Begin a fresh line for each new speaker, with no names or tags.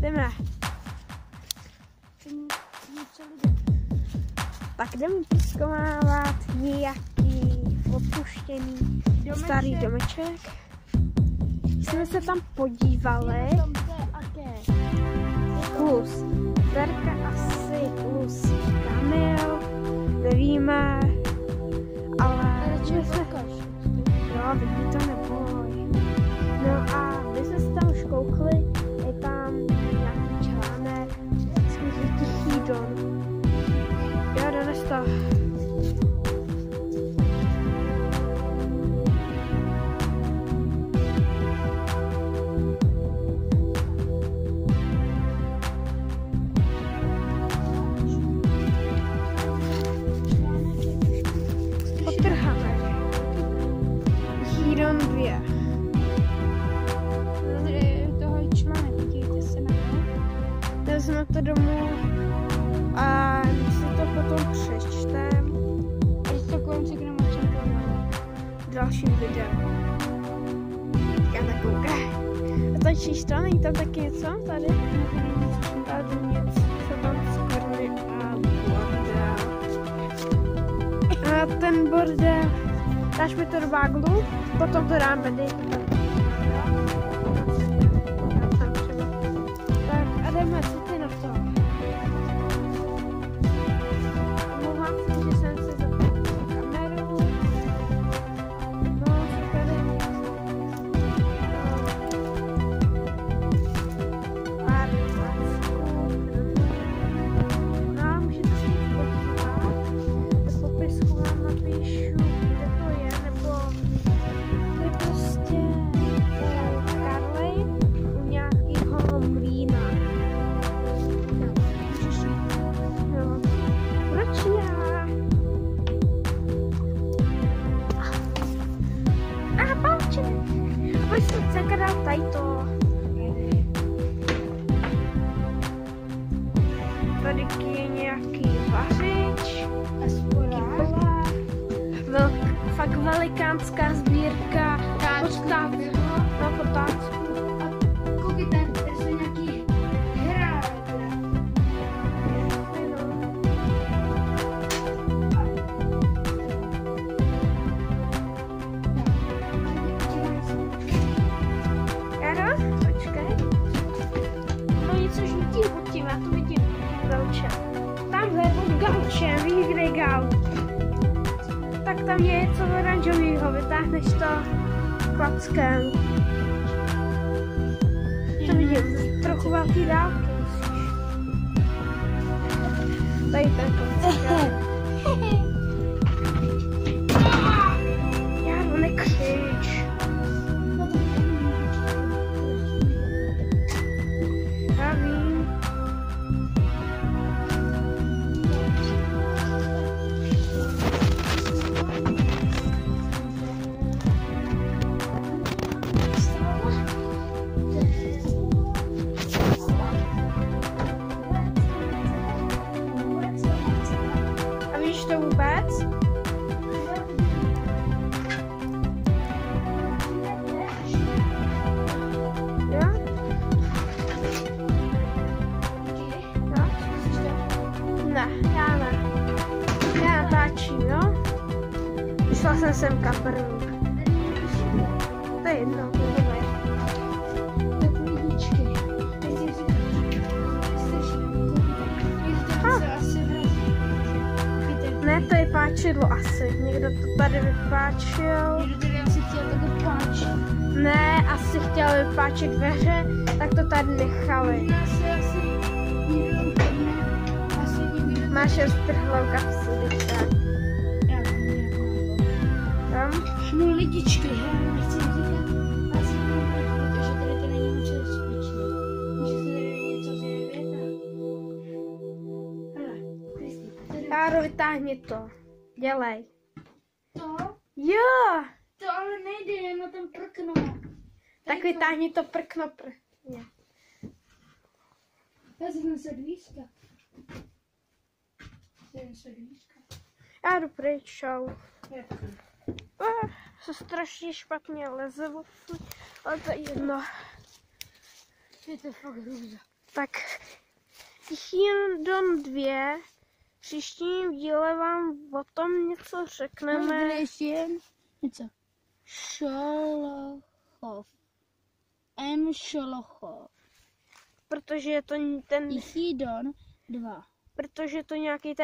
Jdeme. Tak jdeme přizkoumávat nějaký opuštěný starý domeček. Jsme se tam podívali. Plus Terka asi, plus Kamil, nevíme, ale radši se... Jo, vidí to neboj. No a my jsme se tam škoukli, je tam nějaký článek, skvělý tichý dom. Jo, dones to. Jsme to domů a si to potom přečtem.
Až to konci k
dalším videem. Já nekoukám. A to čísto, není tam taky něco tady? Tady něco, co tam skvrny a bordel. A ten bordel, dáš mi to do baglu, potom to dám vedy. Tak a jdeme, co ty na to? Omlouvám se, že jsem si zapomněla kameru. No, tady. No, můžete si podívat. V popisku vám napíšu, kde to je, nebo to je prostě Karlej u nějakého mlýna. No. Proč já? Pauče! Pojď si zakrát tady to. Tady je nějaký vařič. Fakt velikánská sbírka potáců. Na potácku.
Koukejte, tady jsou nějaký hra.
Jaro, počkej. No něco žlutý pod tím, já to vidím. Gauče. Tamhle pod gaučem, víš, kde je gauč. Tak tam je něco oranžového, vytáhneš to klackem. To vidím, trochu velký dálky musíš. Tady ten klacek. Jaro, nekřič. Já vím. A víš to vůbec? Jo? Jo? Ne, já ne. Já natáčím, jo? Vyšla jsem semka první. To je jedno, uvidíme. Ne, to je páčidlo asi. Někdo to tady vypáčil.
Někdo tady asi chtěl takhle páčit.
Ne, asi chtěl vypáčit dveře, tak to tady nechali.
Nás se asi někdo ukradne. Asi někdo...
Máš roztrhlou kapsu, když tak.
Já nevím,
Tam?
no lidičky, já nechci říkat. Asi protože tady to není moc bezpečné. Může se tady něco zjevit a... Hele, Kristi, tady...
Járo, vytáhni to. Dělej.
To?
Jo!
To ale nejde, jen na ten prkno.
Tak vytáhni to prkno.
Já si ten sedvíčka.
Já jdu pryč, čau. Se strašně špatně leze, ale to je jedno.
Je to fakt hrůza.
Tak Tichýdon 2. Příštím díle vám o tom něco řekneme.
Ještě něco. Šolochov. M. Šolochov.
Protože je to ten,
Tichýdon 2.
protože to nějaký